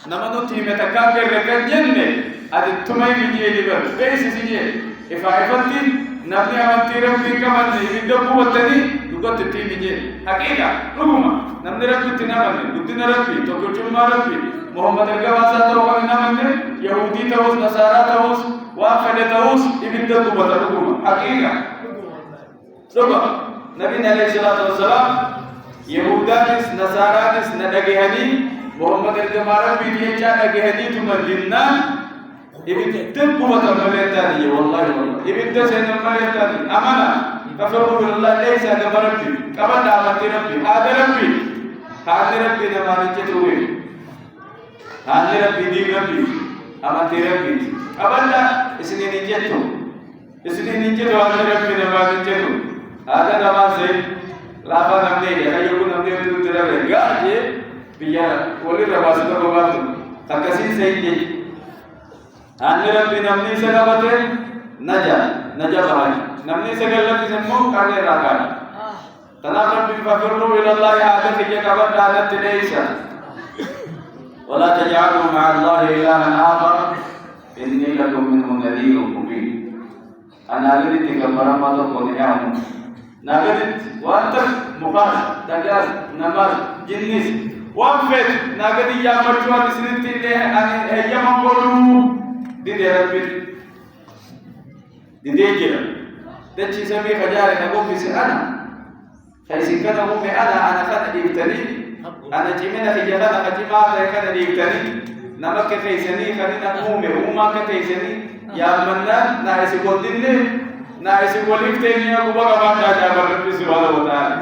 نمنو تيمة تكاكر ركن جنة هذا تماي بيجي لبر بيس سيجي إفايفتي نبني أمتي ربي كمان يبدو قوتني يقول تتيم بيجي حقيقة رغما نبني ربي تنامن بدنا ربي تقول ما ربي محمد الجواسة توقع نامن يهودي توس نصارى توس وافد توس يبدو قوة رغما حقيقة رغما نبي عليه الصلاة والسلام يهودانس نصارانس ندقيهني محمد الجمارة بيجي جاء ندقيهني ثم الجنة يبدأ قوة الملائكة والله يبدأ سين الملائكة أمانة كفروا بالله ليس هذا ربي كمان أمانة ربي هذا ربي نمانة جتوي هذا ربي دي ربي أمانة ربي أبدا إسنين جتو هذا ربي نمانة جتو هذا نمانة لا فنمني يا يقول نمني تدري قاعد بيا ولي رباسة بابا تكسين سيدي أن ربي نمني سكبته نجا بهاي نمني سكلت سمو كاني راكاني تنام ربي ففروا إلى الله هذا في كبر دانت ليس ولا تجعلوا مع الله إلها آخر إني لكم منه نذير مبين أنا أريد تكبر ما تقول يا ناقدت وأنت مخاش تجاز نمر جنس وانفت ناقدي يا مرجوان سنتي له أن هي مقولو دي ربي دي كده تجي سمي خجار نقوم بس أنا خيسين كذا قوم أنا خد ديبتني أنا جمينا خجارة خجما خد ديبتني نمك خيسني خلينا قوم وما كخيسني يا منا نايس قدني نايس قليفتني يا كوبا كمان جاجا بربي سبحانه وتعالى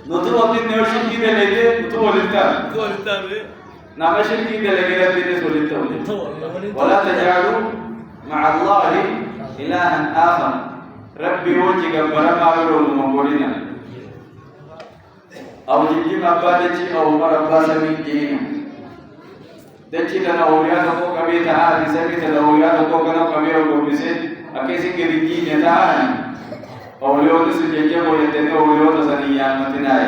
نتوى الدين نوشين كده ليه نتوى الدين نامشين كده ليه ربي نسولته ولا تجعلوا مع الله إلها آخر ربي وجهك برما برول مقولنا أو جيجي مبادتي أو مربا سمين جينا دچي تنا أولياء تقو كبي تها بسمي تنا أولياء تقو كنا كبي أو بسين أكيسي كديجي نتاهني أولياء تسجيجي بولتني أولياء تسنيان متناي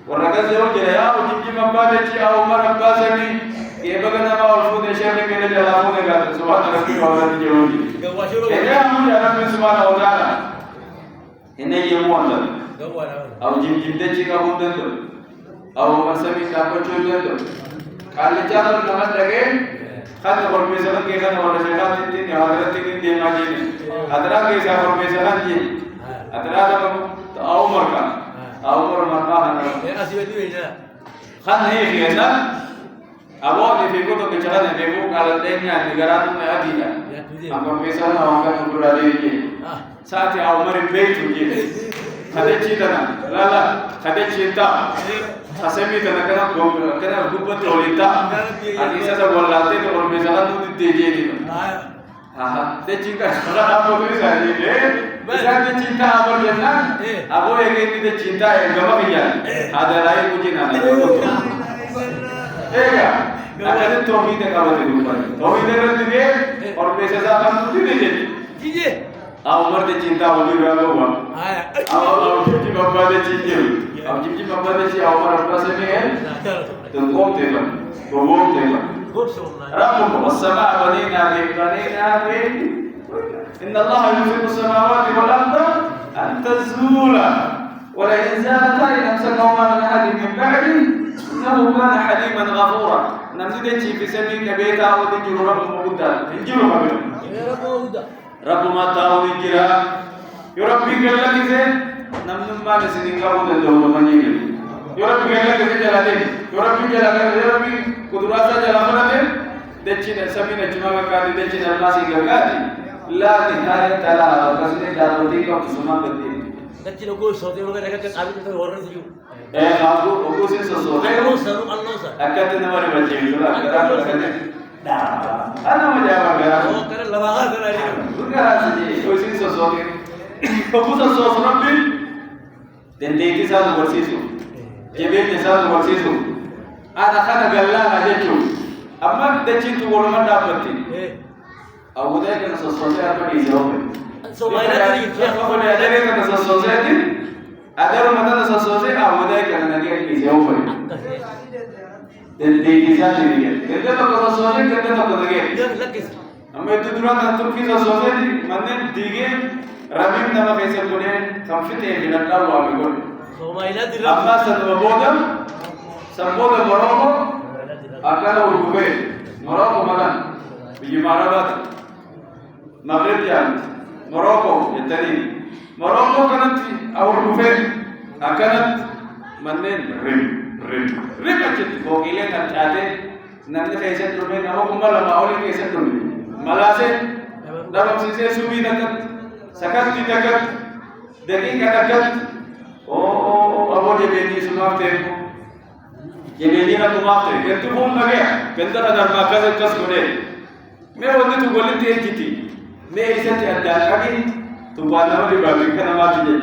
وركز يوجد يا وجيجي مبادتي أو مربا سمين يبغى ما ألفون الشيء كذا جلابون كذا سبحان ربي وعلا تجيبوني إذا هم جلابون سبحانه وتعالى إنه يموت أو جيم دچي كابون دندو أو مسامي كابون دندو كالي جالو نمط لگے خد پرمیشن کے خد اور شیطان تین حضرت تین دے ماجی نے حضرت کے سا پرمیشن جی حضرت او مرکا او مرکا ہے اسیوتی ہے خد نہیں ہے abo ni fikuto kichana ni fiku kala denya ni garatu me adila anga pesa na wanga nurale ni saati au mari beitu ni khade chitana lala khade chita asemi kana kana gubbat olita ani sasa bollate to or mesala tu deje ni aha de chinka sala abo tu sa ni de bisa de cinta abo janna abo ege ni de cinta gama kiya adarai mujhe na ega अगर तौहीद का बता दूँ पर तौहीद रद्द दिए और पैसे ज़्यादा हम तुझे दीजिए आप उम्र दे चिंता होगी रहा होगा आप जिम्मी बाबा दे चिंते हो आप जिम्मी बाबा दे चिंता उम्र अपना से में है तो कौन तेरा रब्बुकुम والسماء بنينا إن الله يمسك السماوات والأرض أن تزولا ولئن زالتا إن أمسكهما من أحد من بعده إنه كان حليما غفورا نمزد في سمي كبيتا ودجر رب مودا انجر رب ما تاو دجرا يربي كلك زي نمن ما نسنين كاو دلو مني يربي كلك زي جلاتين يربي جلاتين يربي قدراسا جلامناتين دچين سمي نجما كادي دچين الناس كادي لا نهاية لها قصدي دارودي كم سما بدي دچين کو سوتے لوگ رکھ کے ابھی تو اور نہیں aku sih sesuatu. Akan tenang macam itu lah. Ada macam apa? Oh, kerana lawak kerana. Bukan saja. Aku sih sesuatu. Aku sesuatu nampil. Dan dia satu bersih. Jebel satu bersih. Ada kana galah aja tu. Amma dacin tu orang mana dapat ni? Aku dah kena sesuatu apa di jawab. So mana tadi? Aku dah ada kena sesuatu ni. Ada rumah tanda sesuatu, awalnya kerana dia kisah apa? تديكيسات دي كده تقول صوتين كده تقول دقيقة أما الدكتورات التركيز صوتين من دقيقة ربيم نما كيسة كونين خمسة من الله وابيقول أما سنبودا مروكو أكانوا الكوبين مروكو مكان بيجي معربات مغرب يعني مروكو التاني مروكو كانت أو الكوبين أكانت منين ريم أكيد فوقيلة كانت نحن كيسة كونين أو كمال ما أولي كيسة كونين ملاسة دارم سيسة سوبي دكت سكت دكت دقيقة دكت أو أبو جبيني سمعت جبيني نا سمعت كنت بقول لك كنت أنا درما كذا كذا كذا मैं वो तो बोले थे जीती मैं इसे चाहता कभी तुम्हारा नाम लिबाली का नाम आती है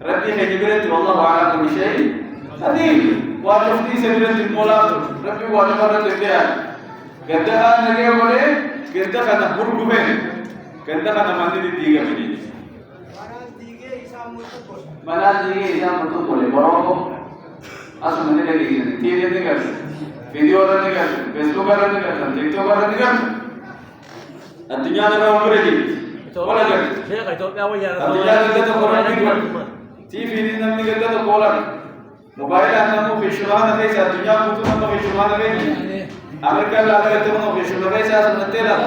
रब्बी है जिब्रील तो अल्लाह वाला को निशाई अदीम वाजफ्ती से जिब्रील मौला रब्बी वाला वाला देते हैं कहते हैं नगे बोले कहते हैं ना बुर गुबे कहते हैं ना मंदिर दीगे मिली मना दीगे इसा मतलब बोले बड़ों को आसु मंदिर लगी तीन दिन कर वीडियो करने कर फेसबुक करने कर टिकटॉक करने कर الدنيا ده هو مريض ولا جد شيخ ايتوبيا ويا الدنيا ده قران يقول تي في دين من كده ده قران موبايل انه في شغلانه كيس الدنيا كنتم في شغلانه كيس امريكا لا تكتبوا في شغلانه كيس اسمتلا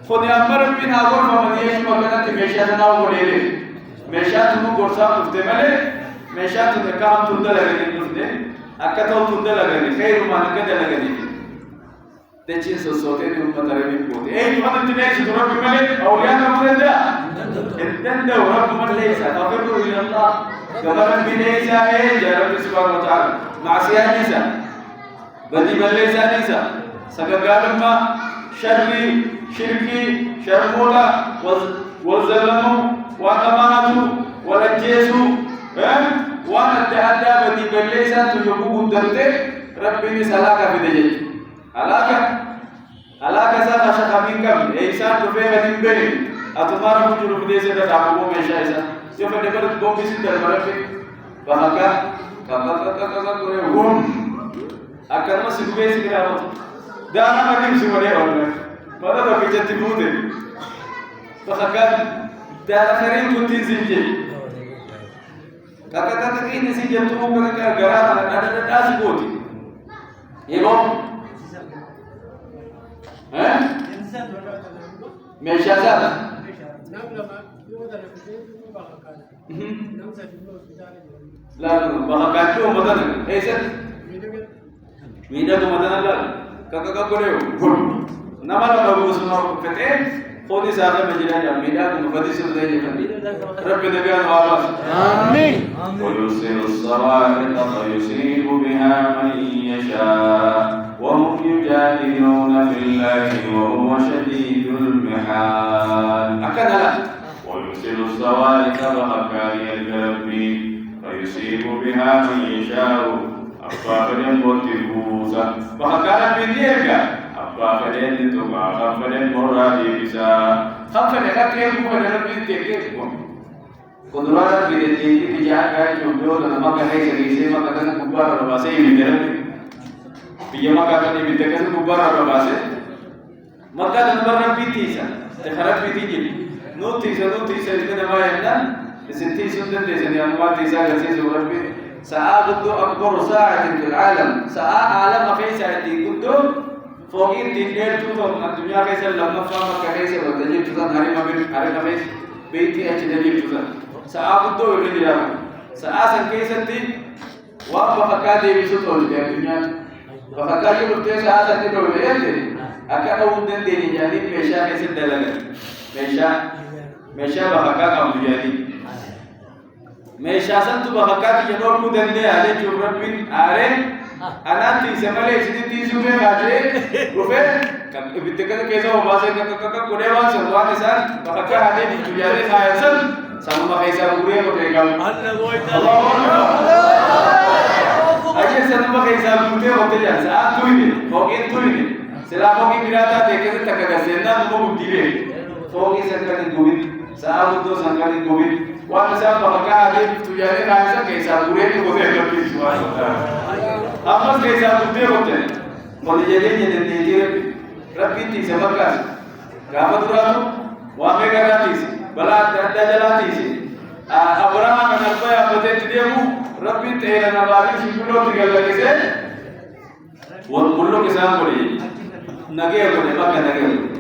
خد امر بين اول ما يجي مكانه مشات ناو بوليه مشات مو غرسا مفتمله مشات كام تندل لغني اكتو تندل لغني خير ما نكد لغني تجين سوسوتين هم تربي بودي اي ما تنتهي رب ملك اولياء من ده انت رب من ليس تفروا الى الله كما من ليس يا رب سبحانه وتعالى معصيه ليس بدي من ليس ليس سبب ما شركي شرمولا والظلم والامانه والجيس وانا تعدى بدي من ليس تجبو درته ربي سلاك بدجي علاقة ساعة شخامين كم إنسان تفهم من بين أتمارا بجرو بديس ده دعوة مشاء إنسان شوف نقدر بوم بيسين دربارة في بحكا كذا كوريهم أكرم سبوي سكرامات ده أنا ما كنت سوالي أولا ماذا ده في جت بوده بحكا ده آخرين كنت زنجي كذا كذا نسيج تبوك كذا غرام أنا ده أسبوتي يبغى مشاهد لا ما كاتو مدن ايش ميدا مدن لا كاكا كوريو نمالا بوسنا فتح خودي ساده مجرا ميدا مفدس ده رب نبيان والا امين ويرسل الصواعق فيصيب بها من يشاء وهم يجادلون في الله وهو شديد المحال أكدها ويرسل الصواعق فحكاري الكرب فيصيب بها من يشاء أفافرين بوتيبوسا فحكارا من ديرك أفافرين تبع خفرين مرادي بسا خفرين خفرين مرادي بسا قدرات بيدي تجاه كاي جملو لما كاي سريسي ما كان كبار رباسي يمدرب بيجمع كاتني بيتكلم كبار رباسي ما كان نمبر بيتيسا تخرج بيتيجي نو تيسا إذا ما يمنا الستين سنة لسنة أموال تيسا لسنة وربي ساعة أكبر ساعة في العالم ساعة عالم في ساعة كنت فوقين تنير توم الدنيا كيسا لما فهم كيسا وتجيب توم هاري ما بين هاري ما بين بيتي أجنبي توم ساعة كنت يقول لي ساعة سنكيسا تي وابا كادي بيسوتول الدنيا فكاجي بتوع ساعة سنتي بقولي أكاد أودن ديني يعني مشى كيسة دلنا مشى بحكا كم يعني مشى سنتو بحكا كيانور كودن ده على جبران بين أره أنا تيسمالي إسدي تيسومي كاجي روفه بيتكلم كيسة وباسه كاكا كوريوان سلوان إنسان بحكا هذه ديجوريالي خايسن سامو كيسة بوريه كوريكام أجل سنما كيسة بوريه كوريكام ساعة تويني فوقين تويني سلام فوقي ميراتا देखे से तक का सेना नुमो बुद्धिले फौगी संकलित गोविंद साहब तो संकलित गोविंद वाला साहब बहका आदि तुझे राजा कैसा पूरे को देख लो विश्वास होता है أما كيسا تبدي وقتين قل جدين جدين ربي تيسا مكاس غافة دراتو وامي غراتيس بلا دجلاتيس أبراهام نربا يبتين تديمو ربي تيرا نبالي شكولو تغلق كيسا وكلو كيسا قولي نگه قولي مكا نگه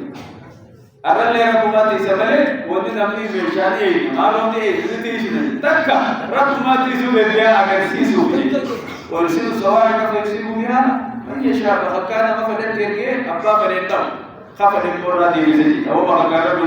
أرل لنا بماتي سمله ودي نمني بيشاني مالو دي تيشن تكا رب ما تيسو بيا أجر سيسو ورسيل سواء كفيسو بيا من يشاء فكان ما فدت تيركي أبا فدتهم خفت المرة دي بيجي أو ما كان